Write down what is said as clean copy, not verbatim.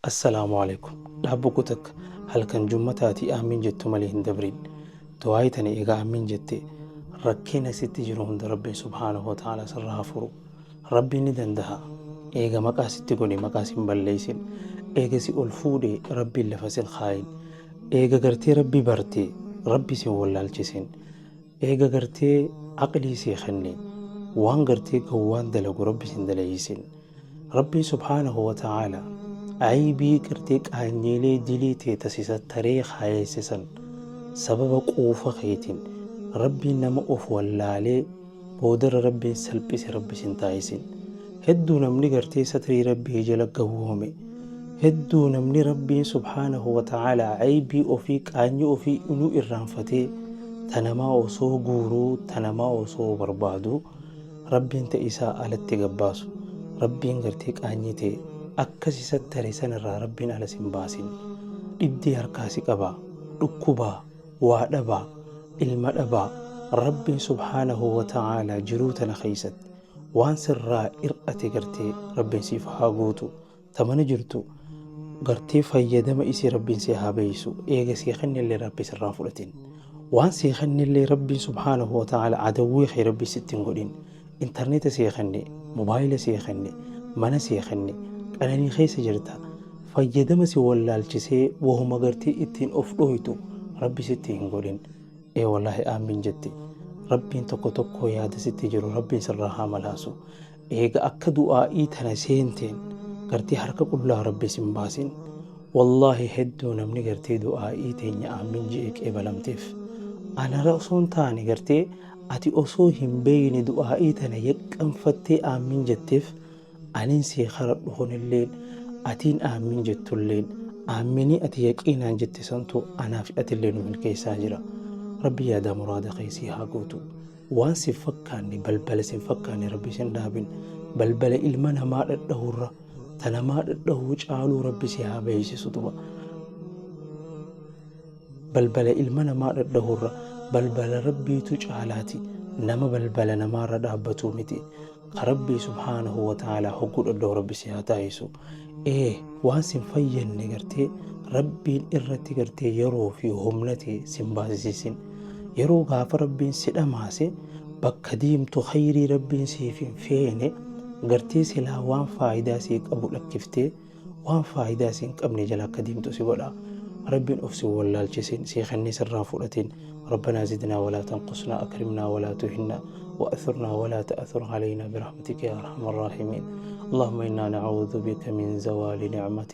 Assalaamu alaikum. Dhaabbuku takka halkan jummataatii aamin jettu malee hin dabrin. Du'aayi tana egaa aamin jette rakkina sitti jiru hunda Rabbiin subhaanahu wa ta'ala sirraa furu. Rabbiin ni danda'a. Eega maqaa sitti godhe maqaa sin balleessin. Eega si ol fuudhe Rabbiin lafa sin kaayin. Eega gartee Rabbi barte Rabbi sin wallaalchisin. Eega gartee aqlii sii kenne waan gartee gowwaan dalagu Rabbi sin dalayisin. Rabbiin subhaanahu wa ta'ala aybii gartee qaanyeelee dilii ta'e tasisattaree kaayeessisan sababa quufa keetiin Rabbiin nama of wallaalee boodara Rabbiin salphise Rabbi sin taayisin. Hedduu namni gartee satrii Rabbii jala gawwoome. Hedduu namni Rabbiin subhaanahu wa ta'ala aybii ofii qaanyii ofii inuu irraanfatee tanamaa osoo guuruu tanamaa osoo barbaadu Rabbiin ta'isaa alatti gabbaasu. Rabbiin gartee qaanyii ta'e akkas isattare sanirraa Rabbiin ala sin baasin. Dhibdee harkaa si qabaa, dhukkubaa, waa dhabaa, ilma dhabaa Rabbiin subhaanahu wa ta'ala jiruu tana keessatti waan sirraa ir'ate gartee Rabbiin siif haa guutu. Tamana jirtu gartee fayyadama isii Rabbiin si haa beeysu. Eega sii kennillee Rabbi sirraa fudhatin. Waan sii kennillee Rabbiin subhaanahu wa ta'ala adawwii kee Rabbi sittiin godhin. Intarneeta sii kenne, mobaayila sii kenne, mana sii kenne, qananii keessa jirta. Fayyadama si wallaalchisee wahuma gartee ittiin of dhoytu Rabbi sitti hin godhin. Wallaahi aamin jette. Rabbiin tokko tokko yaada sitti jiru Rabbiin sirraa haa malaasu. Eega akka du'aa'ii tana seenteen gartee harka qullaa Rabbi sin baasin. Wallaahi hedduu namni gartee du'aa'ii teenya aamin je'ee qeebalamteef. Ana osoo hin taane gartee ati osoo hin beeyne du'aa'ii tana yaqqanfattee aamin jetteef aniin sii kadhadhu kunilleen atiin aamin jettulleen aaminii ati yaqiinaan jette santu anaaf atillee nu milkeessaa jira. Rabbi yaada muraada keesii haa guutu. Waan sin fakkaanne balbala sin fakkaanne Rabbi sin dhaabin. Balbala ilma namaa dhadhahurra tanamaa dhadhahuu caaluu Rabbi si haa beeysisu duba. Balbala ilma namaa dhadhahurra balbala Rabbiitu caalaati. Nama balbala namaarra dhaabbatuu miti. Rabbi subhaanahu wa ta'ala hogguu dhadhahu Rabbi si haa taayisu. Waan sin fayyanne gartee Rabbiin irratti gartee yeroo fi humna ta'e sin baasisisin. Yeroo gaafa Rabbiin si dhamaase bakka diimtu khayrii Rabbiin siif hin feene gartee silaa waan faayidaa sii qabu lakkiftee waan faayidaa sii hin qabne jala akka diimtu si godha. ربنا أفسي واللالجسين سيخني سرا فؤلتين ربنا زدنا ولا تنقصنا أكرمنا ولا تهنا وأثرنا ولا تأثر علينا برحمتك يا أرحم الراحمين. اللهم إنا نعوذ بك من زوال نعمتك